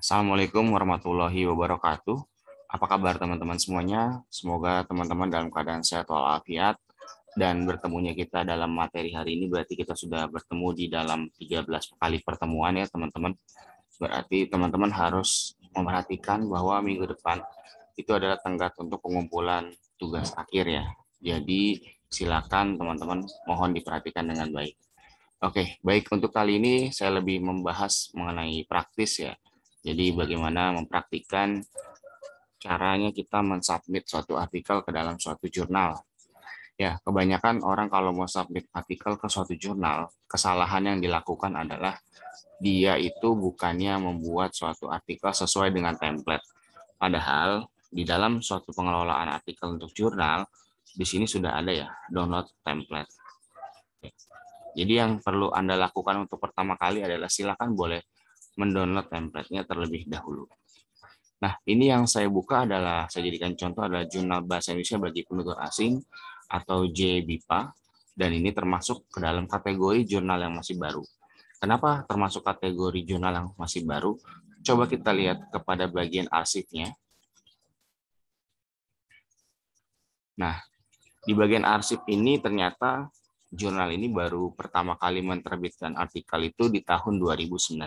Assalamualaikum warahmatullahi wabarakatuh. Apa kabar teman-teman semuanya? Semoga teman-teman dalam keadaan sehat walafiat dan bertemunya kita dalam materi hari ini berarti kita sudah bertemu di dalam 13 kali pertemuan ya teman-teman. Berarti teman-teman harus memperhatikan bahwa minggu depan itu adalah tenggat untuk pengumpulan tugas akhir ya. Jadi silakan teman-teman mohon diperhatikan dengan baik. Oke, baik untuk kali ini saya lebih membahas mengenai praktis ya. Jadi bagaimana mempraktikkan caranya kita mensubmit suatu artikel ke dalam suatu jurnal. Ya, kebanyakan orang kalau mau submit artikel ke suatu jurnal, kesalahan yang dilakukan adalah dia itu bukannya membuat suatu artikel sesuai dengan template. Padahal di dalam suatu pengelolaan artikel untuk jurnal, di sini sudah ada ya download template. Jadi yang perlu Anda lakukan untuk pertama kali adalah silakan boleh mendownload template-nya terlebih dahulu. Nah, ini yang saya buka adalah, saya jadikan contoh adalah Jurnal Bahasa Indonesia bagi Penutur Asing atau JBIPA, dan ini termasuk ke dalam kategori jurnal yang masih baru. Kenapa termasuk kategori jurnal yang masih baru? Coba kita lihat kepada bagian arsipnya. Nah, di bagian arsip ini ternyata jurnal ini baru pertama kali menerbitkan artikel itu di tahun 2019.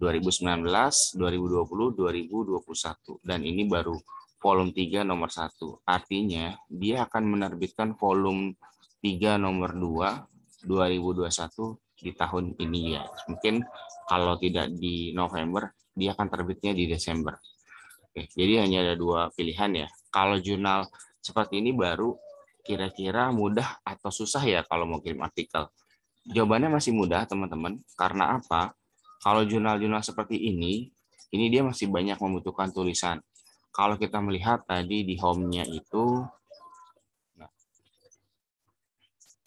2019, 2020, 2021. Dan ini baru volume 3 nomor 1. Artinya dia akan menerbitkan volume 3 nomor 2 2021 di tahun ini ya. Mungkin kalau tidak di November, dia akan terbitnya di Desember. Oke, jadi hanya ada dua pilihan ya. Kalau jurnal seperti ini baru, kira-kira mudah atau susah ya kalau mau kirim artikel? Jawabannya masih mudah, teman-teman. Karena apa? Kalau jurnal-jurnal seperti ini dia masih banyak membutuhkan tulisan. Kalau kita melihat tadi di home-nya itu, nah,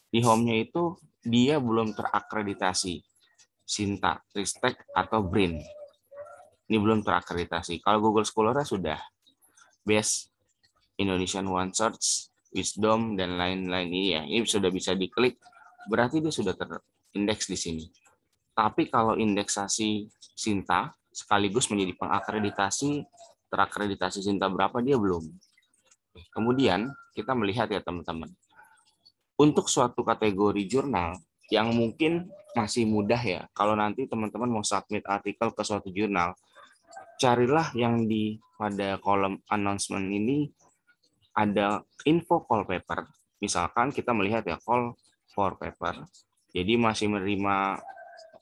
di home-nya itu dia belum terakreditasi Sinta, Ristek, atau BRIN. Ini belum terakreditasi. Kalau Google Scholar sudah. Best, Indonesian One Search, Wisdom, dan lain-lain ini ya. Ini sudah bisa diklik, berarti dia sudah terindeks di sini. Tapi kalau indeksasi Sinta sekaligus menjadi pengakreditasi, terakreditasi Sinta berapa dia belum. Kemudian kita melihat ya teman-teman, untuk suatu kategori jurnal yang mungkin masih mudah ya, kalau nanti teman-teman mau submit artikel ke suatu jurnal, carilah yang di pada kolom announcement ini ada info call paper. Misalkan kita melihat ya call for paper, jadi masih menerima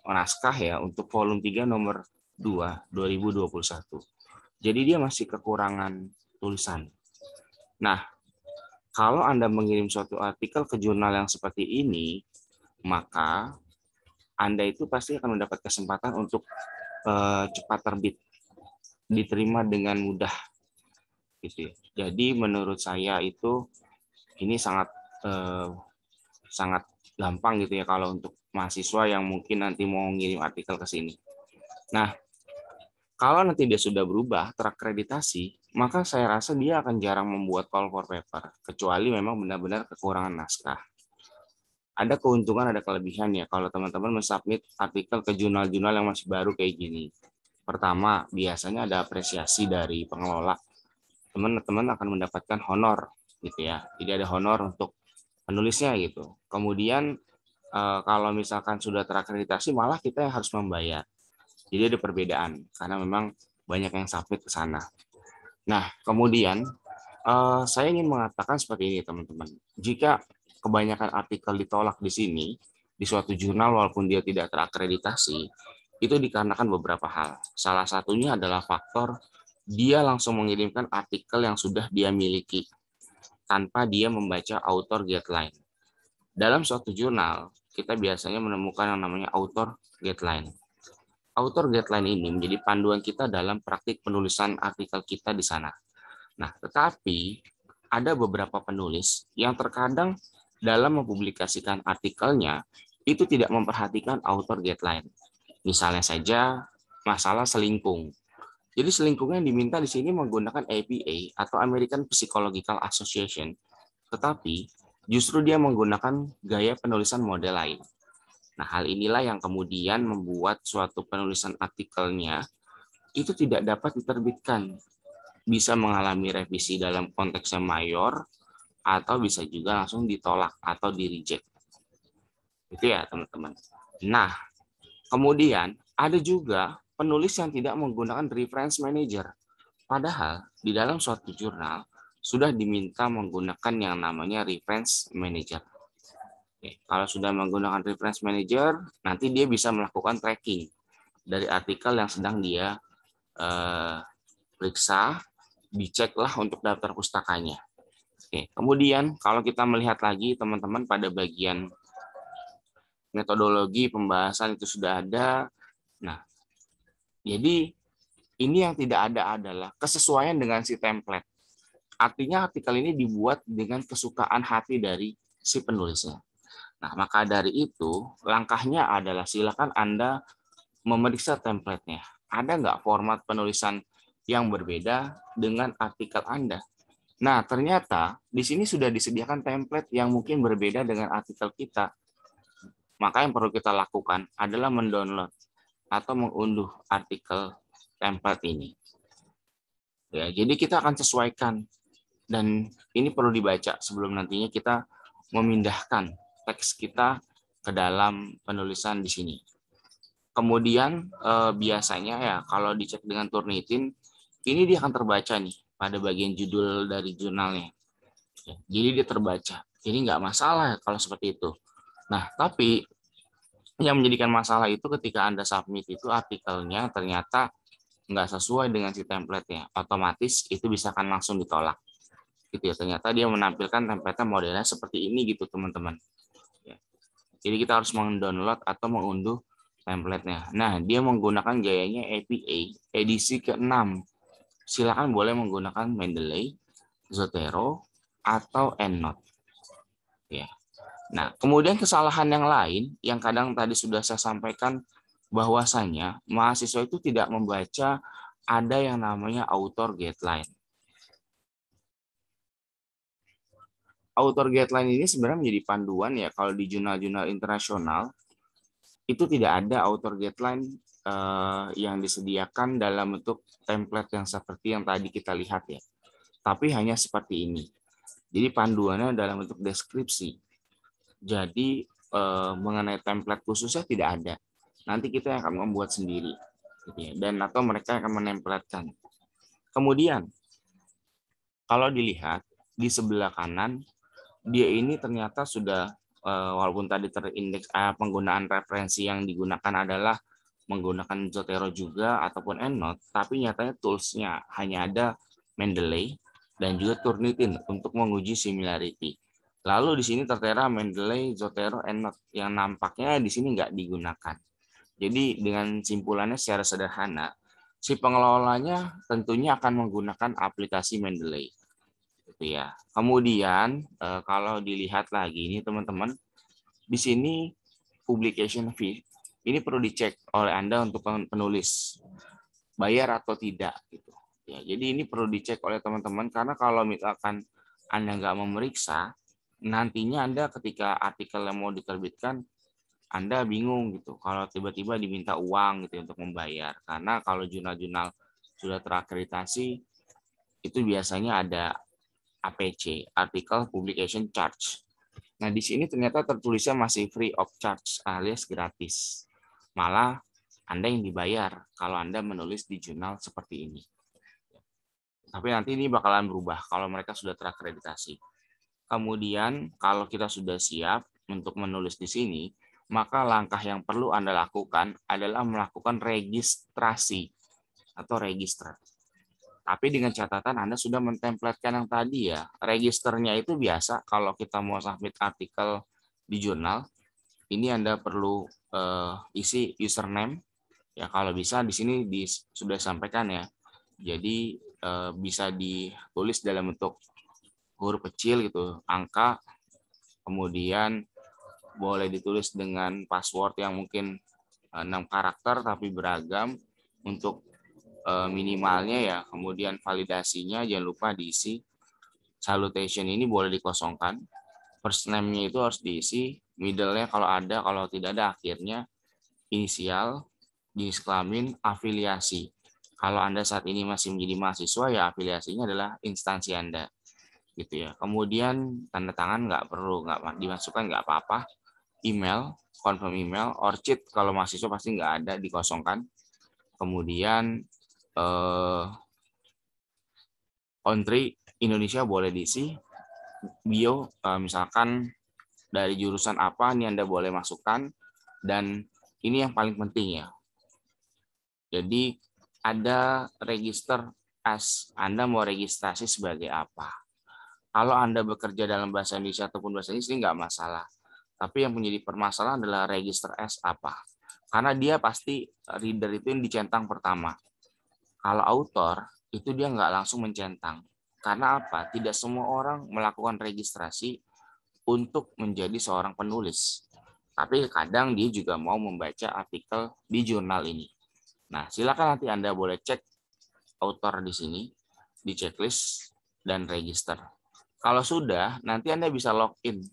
naskah ya untuk volume 3 nomor 2 2021. Jadi dia masih kekurangan tulisan. Nah, kalau Anda mengirim suatu artikel ke jurnal yang seperti ini, maka Anda itu pasti akan mendapat kesempatan untuk cepat terbit, diterima dengan mudah gitu ya. Jadi menurut saya itu ini sangat sangat gampang gitu ya kalau untuk mahasiswa yang mungkin nanti mau ngirim artikel ke sini. Nah, kalau nanti dia sudah berubah terakreditasi, maka saya rasa dia akan jarang membuat call for paper, kecuali memang benar-benar kekurangan naskah. Ada keuntungan, ada kelebihan ya kalau teman-teman mensubmit artikel ke jurnal-jurnal yang masih baru kayak gini. Pertama, biasanya ada apresiasi dari pengelola. Teman-teman akan mendapatkan honor gitu ya. Jadi ada honor untuk penulisnya gitu. Kemudian kalau misalkan sudah terakreditasi malah kita yang harus membayar. Jadi ada perbedaan karena memang banyak yang submit ke sana. Nah, kemudian saya ingin mengatakan seperti ini teman-teman. Jika kebanyakan artikel ditolak di sini, di suatu jurnal walaupun dia tidak terakreditasi, itu dikarenakan beberapa hal. Salah satunya adalah faktor dia langsung mengirimkan artikel yang sudah dia miliki tanpa dia membaca author guideline. Dalam suatu jurnal, kita biasanya menemukan yang namanya author guideline. Author guideline ini menjadi panduan kita dalam praktik penulisan artikel kita di sana. Nah, tetapi ada beberapa penulis yang terkadang dalam mempublikasikan artikelnya itu tidak memperhatikan author guideline. Misalnya saja masalah selingkung. Jadi selingkuh yang diminta di sini menggunakan APA atau American Psychological Association, tetapi justru dia menggunakan gaya penulisan model lain. Nah, hal inilah yang kemudian membuat suatu penulisan artikelnya itu tidak dapat diterbitkan. Bisa mengalami revisi dalam konteksnya mayor, atau bisa juga langsung ditolak atau di-reject. Itu ya teman-teman. Nah, kemudian ada juga penulis yang tidak menggunakan reference manager. Padahal di dalam suatu jurnal sudah diminta menggunakan yang namanya reference manager. Oke, kalau sudah menggunakan reference manager, nanti dia bisa melakukan tracking dari artikel yang sedang dia periksa, diceklah untuk daftar pustakanya. Oke, kemudian kalau kita melihat lagi teman-teman pada bagian metodologi pembahasan itu sudah ada. Nah, jadi ini yang tidak ada adalah kesesuaian dengan si template. Artinya artikel ini dibuat dengan kesukaan hati dari si penulisnya. Nah, maka dari itu langkahnya adalah silakan Anda memeriksa template-nya. Ada nggak format penulisan yang berbeda dengan artikel Anda? Nah, ternyata di sini sudah disediakan template yang mungkin berbeda dengan artikel kita. Maka yang perlu kita lakukan adalah mendownload atau mengunduh artikel template ini. Ya, jadi kita akan sesuaikan, dan ini perlu dibaca sebelum nantinya kita memindahkan teks kita ke dalam penulisan di sini. Kemudian biasanya ya kalau dicek dengan Turnitin, ini dia akan terbaca nih pada bagian judul dari jurnalnya. Jadi dia terbaca. Jadi nggak masalah kalau seperti itu. Nah, tapi yang menjadikan masalah itu ketika Anda submit itu artikelnya ternyata nggak sesuai dengan si template-nya. Otomatis itu bisa akan langsung ditolak. Gitu ya, ternyata dia menampilkan template modelnya seperti ini gitu teman-teman. Jadi kita harus mendownload atau mengunduh template-nya. Nah, dia menggunakan gayanya APA edisi ke-6. Silakan boleh menggunakan Mendeley, Zotero, atau EndNote. Ya. Nah, kemudian kesalahan yang lain yang kadang tadi sudah saya sampaikan bahwasanya mahasiswa itu tidak membaca ada yang namanya author guideline. Author guideline ini sebenarnya menjadi panduan ya kalau di jurnal-jurnal internasional itu tidak ada author guideline yang disediakan dalam bentuk template yang seperti yang tadi kita lihat ya. Tapi hanya seperti ini. Jadi panduannya dalam bentuk deskripsi. Jadi mengenai template khususnya tidak ada. Nanti kita akan membuat sendiri. Gitu ya. Dan atau mereka akan menempelkan. Kemudian kalau dilihat di sebelah kanan, dia ini ternyata sudah walaupun tadi terindeks penggunaan referensi yang digunakan adalah menggunakan Zotero juga ataupun EndNote, tapi nyatanya tools-nya hanya ada Mendeley dan juga Turnitin untuk menguji similarity. Lalu di sini tertera Mendeley, Zotero, EndNote yang nampaknya di sini nggak digunakan. Jadi dengan simpulannya secara sederhana, si pengelolanya tentunya akan menggunakan aplikasi Mendeley. Gitu ya. Kemudian kalau dilihat lagi ini teman-teman, di sini publication fee ini perlu dicek oleh Anda untuk penulis bayar atau tidak gitu. Ya, jadi ini perlu dicek oleh teman-teman karena kalau misalkan Anda nggak memeriksa, nantinya Anda ketika artikel yang mau diterbitkan Anda bingung gitu kalau tiba-tiba diminta uang gitu untuk membayar. Karena kalau jurnal-jurnal sudah terakreditasi itu biasanya ada APC, Article Publication Charge. Nah, di sini ternyata tertulisnya masih free of charge alias gratis. Malah Anda yang dibayar kalau Anda menulis di jurnal seperti ini. Tapi nanti ini bakalan berubah kalau mereka sudah terakreditasi. Kemudian kalau kita sudah siap untuk menulis di sini, maka langkah yang perlu Anda lakukan adalah melakukan registrasi atau register. Tapi dengan catatan Anda sudah mentemplatkan yang tadi ya. Registernya itu biasa kalau kita mau submit artikel di jurnal, ini Anda perlu isi username. Ya kalau bisa di sini sudah sampaikan ya. Jadi bisa ditulis dalam bentuk huruf kecil gitu, angka, kemudian boleh ditulis dengan password yang mungkin 6 karakter tapi beragam untuk minimalnya ya. Kemudian validasinya jangan lupa diisi. Salutation ini boleh dikosongkan. First name-nya itu harus diisi. Middle-nya kalau ada, kalau tidak ada akhirnya. Inisial, jenis kelamin, afiliasi. Kalau Anda saat ini masih menjadi mahasiswa, ya afiliasinya adalah instansi Anda, gitu ya. Kemudian tanda tangan nggak perlu, nggak dimasukkan, nggak apa-apa. Email, confirm email, or cheat kalau mahasiswa pasti nggak ada, dikosongkan. Kemudian country Indonesia boleh diisi, bio misalkan dari jurusan apa ini Anda boleh masukkan, dan ini yang paling penting ya. Jadi ada register as, Anda mau registrasi sebagai apa. Kalau Anda bekerja dalam bahasa Indonesia ataupun bahasa Inggris ini nggak masalah. Tapi yang menjadi permasalahan adalah register as apa. Karena dia pasti reader itu yang dicentang pertama. Kalau author itu dia nggak langsung mencentang. Karena apa? Tidak semua orang melakukan registrasi untuk menjadi seorang penulis. Tapi kadang dia juga mau membaca artikel di jurnal ini. Nah, silakan nanti Anda boleh cek author di sini, di checklist, dan register. Kalau sudah, nanti Anda bisa login.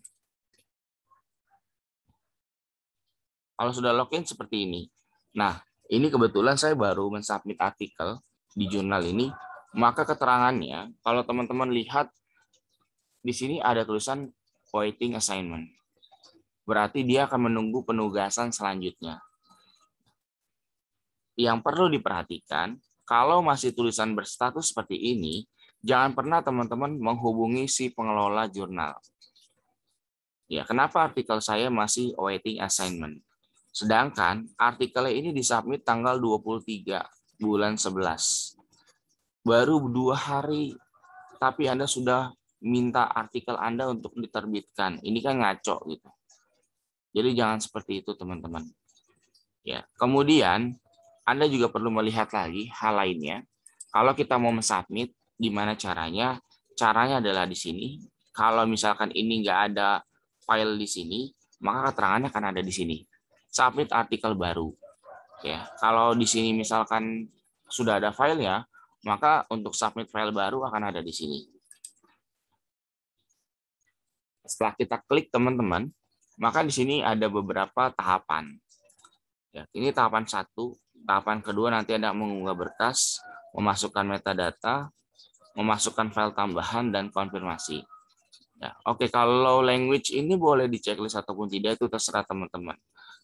Kalau sudah login seperti ini. Nah, ini kebetulan saya baru mensubmit artikel di jurnal ini, maka keterangannya, kalau teman-teman lihat, di sini ada tulisan waiting assignment. Berarti dia akan menunggu penugasan selanjutnya. Yang perlu diperhatikan, kalau masih tulisan berstatus seperti ini, jangan pernah teman-teman menghubungi si pengelola jurnal. Ya, kenapa artikel saya masih awaiting assignment? Sedangkan artikelnya ini disubmit tanggal 23 bulan 11. Baru 2 hari, tapi Anda sudah minta artikel Anda untuk diterbitkan. Ini kan ngaco gitu. Jadi jangan seperti itu teman-teman. Ya, kemudian Anda juga perlu melihat lagi hal lainnya. Kalau kita mau mensubmit, gimana caranya? Caranya adalah di sini. Kalau misalkan ini nggak ada file di sini, maka keterangannya akan ada di sini. Submit artikel baru. Ya, kalau di sini misalkan sudah ada filenya, maka untuk submit file baru akan ada di sini. Setelah kita klik teman-teman, maka di sini ada beberapa tahapan. Ya, ini tahapan 1. Tahapan kedua nanti Anda mengunggah berkas, memasukkan metadata, memasukkan file tambahan, dan konfirmasi. Ya, oke, kalau language ini boleh di checklist ataupun tidak itu terserah teman-teman.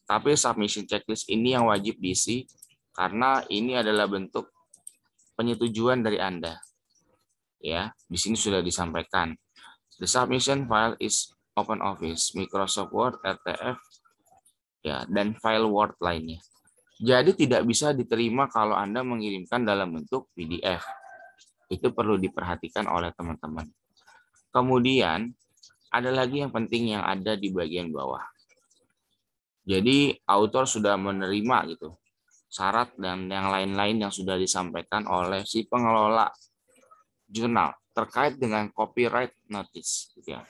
Tapi submission checklist ini yang wajib diisi karena ini adalah bentuk penyetujuan dari Anda. Ya, di sini sudah disampaikan. The submission file is OpenOffice, Microsoft Word, RTF, ya, dan file Word lainnya. Jadi tidak bisa diterima kalau Anda mengirimkan dalam bentuk PDF. Itu perlu diperhatikan oleh teman-teman. Kemudian ada lagi yang penting yang ada di bagian bawah. Jadi author sudah menerima gitu syarat dan yang lain-lain yang sudah disampaikan oleh si pengelola jurnal terkait dengan copyright notice gitu ya.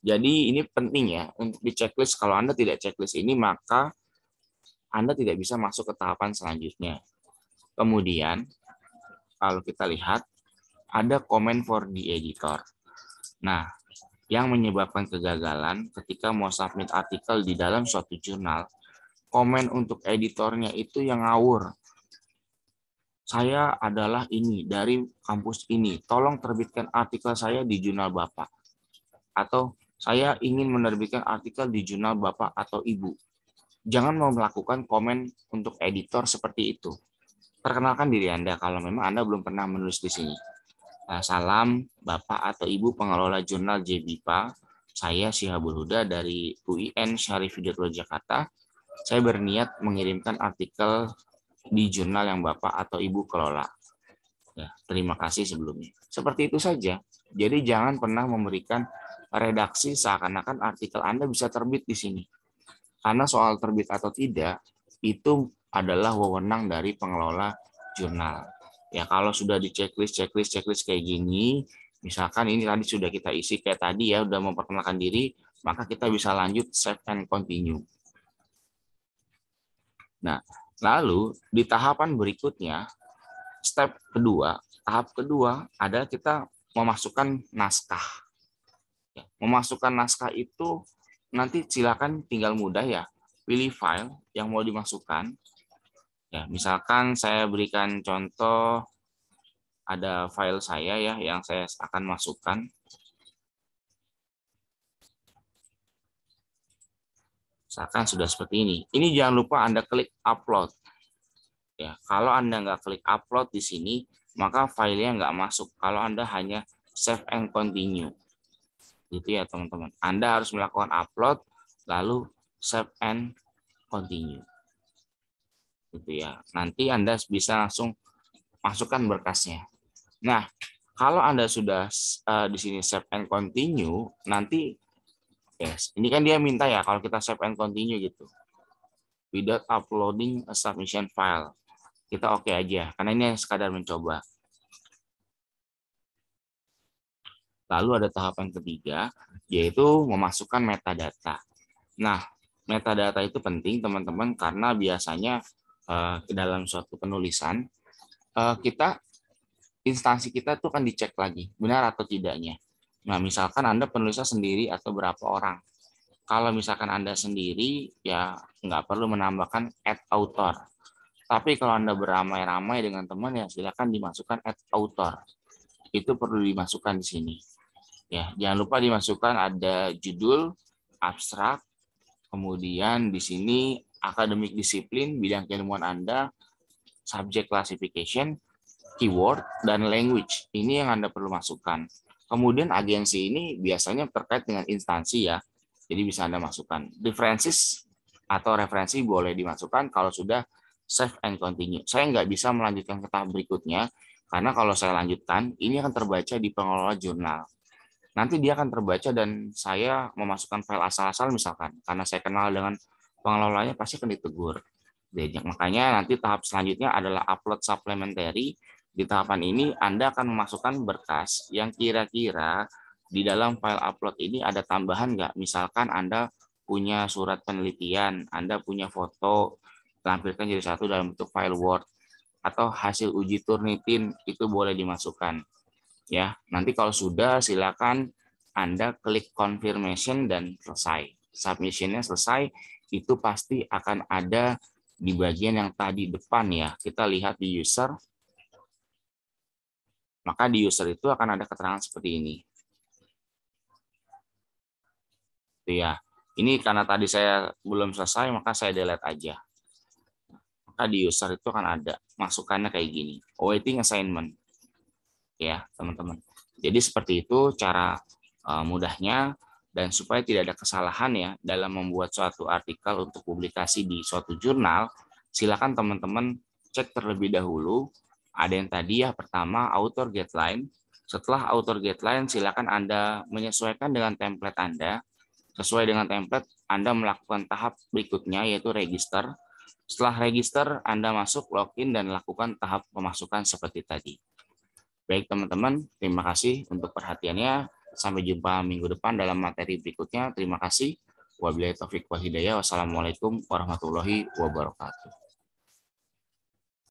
Jadi ini penting ya untuk di checklist. Kalau Anda tidak checklist ini maka Anda tidak bisa masuk ke tahapan selanjutnya. Kemudian kalau kita lihat ada comment for the editor. Nah, yang menyebabkan kegagalan ketika mau submit artikel di dalam suatu jurnal, komen untuk editornya itu yang ngawur. Saya adalah ini, dari kampus ini, tolong terbitkan artikel saya di jurnal Bapak. Atau saya ingin menerbitkan artikel di jurnal Bapak atau Ibu. Jangan mau melakukan komen untuk editor seperti itu. Perkenalkan diri Anda kalau memang Anda belum pernah menulis di sini. Salam Bapak atau Ibu pengelola jurnal JBIPA. Saya Syihabul Huda dari UIN Syarif Hidayatullah Jakarta. Saya berniat mengirimkan artikel di jurnal yang Bapak atau Ibu kelola. Ya, terima kasih sebelumnya. Seperti itu saja. Jadi jangan pernah memberikan redaksi seakan-akan artikel Anda bisa terbit di sini. Karena soal terbit atau tidak, itu adalah wewenang dari pengelola jurnal. Ya, kalau sudah di checklist kayak gini, misalkan ini tadi sudah kita isi kayak tadi ya, udah memperkenalkan diri, maka kita bisa lanjut save and continue. Nah, lalu di tahapan berikutnya, tahap kedua adalah kita memasukkan naskah. Memasukkan naskah itu nanti silakan tinggal mudah ya, pilih file yang mau dimasukkan, Ya, misalkan saya berikan contoh ada file saya ya yang saya akan masukkan. Misalkan sudah seperti ini. Ini jangan lupa Anda klik upload. Ya, kalau Anda nggak klik upload di sini, maka filenya nggak masuk. Kalau Anda hanya save and continue. Gitu ya teman-teman. Anda harus melakukan upload, lalu save and continue. Gitu ya. Nanti Anda bisa langsung masukkan berkasnya. Nah, kalau Anda sudah di sini save and continue, nanti yes, ini kan dia minta ya kalau kita save and continue gitu. Without uploading a submission file. Kita oke aja, karena ini sekadar mencoba. Lalu ada tahapan ketiga, yaitu memasukkan metadata. Nah, metadata itu penting teman-teman, karena biasanya dalam suatu penulisan, kita instansi kita tuh kan dicek lagi, benar atau tidaknya. Nah, misalkan Anda penulisnya sendiri atau berapa orang. Kalau misalkan Anda sendiri, ya nggak perlu menambahkan add author. Tapi kalau Anda beramai-ramai dengan teman, ya silakan dimasukkan add author. Itu perlu dimasukkan di sini. Ya, jangan lupa dimasukkan ada judul, abstrak, kemudian di sini akademik disiplin, bidang keilmuan Anda, subject classification, keyword, dan language. Ini yang Anda perlu masukkan. Kemudian agensi ini biasanya terkait dengan instansi ya, jadi bisa Anda masukkan. References atau referensi boleh dimasukkan kalau sudah save and continue. Saya nggak bisa melanjutkan ke tahap berikutnya, karena kalau saya lanjutkan, ini akan terbaca di pengelola jurnal. Nanti dia akan terbaca dan saya memasukkan file asal-asal misalkan, karena saya kenal dengan pengelolanya pasti akan ditegur. Makanya nanti tahap selanjutnya adalah upload supplementary. Di tahapan ini Anda akan memasukkan berkas yang kira-kira di dalam file upload ini ada tambahan nggak? Misalkan Anda punya surat penelitian, Anda punya foto, tampilkan jadi satu dalam bentuk file Word, atau hasil uji Turnitin, itu boleh dimasukkan. Ya, nanti kalau sudah silakan Anda klik confirmation dan selesai. Submission-nya selesai, itu pasti akan ada di bagian yang tadi depan ya. Kita lihat di user. Maka di user itu akan ada keterangan seperti ini. Itu ya. Ini karena tadi saya belum selesai, maka saya delete aja. Maka di user itu akan ada masukannya kayak gini. Awaiting assignment. Ya, teman-teman. Jadi seperti itu cara mudahnya, dan supaya tidak ada kesalahan ya dalam membuat suatu artikel untuk publikasi di suatu jurnal, silakan teman-teman cek terlebih dahulu. Ada yang tadi ya, pertama author guideline. Setelah author guideline, silakan Anda menyesuaikan dengan template Anda. Sesuai dengan template, Anda melakukan tahap berikutnya yaitu register. Setelah register, Anda masuk login dan lakukan tahap pemasukan seperti tadi. Baik teman-teman, terima kasih untuk perhatiannya. Sampai jumpa minggu depan dalam materi berikutnya. Terima kasih. Wabillahi taufiq wal hidayah. Wassalamualaikum warahmatullahi wabarakatuh.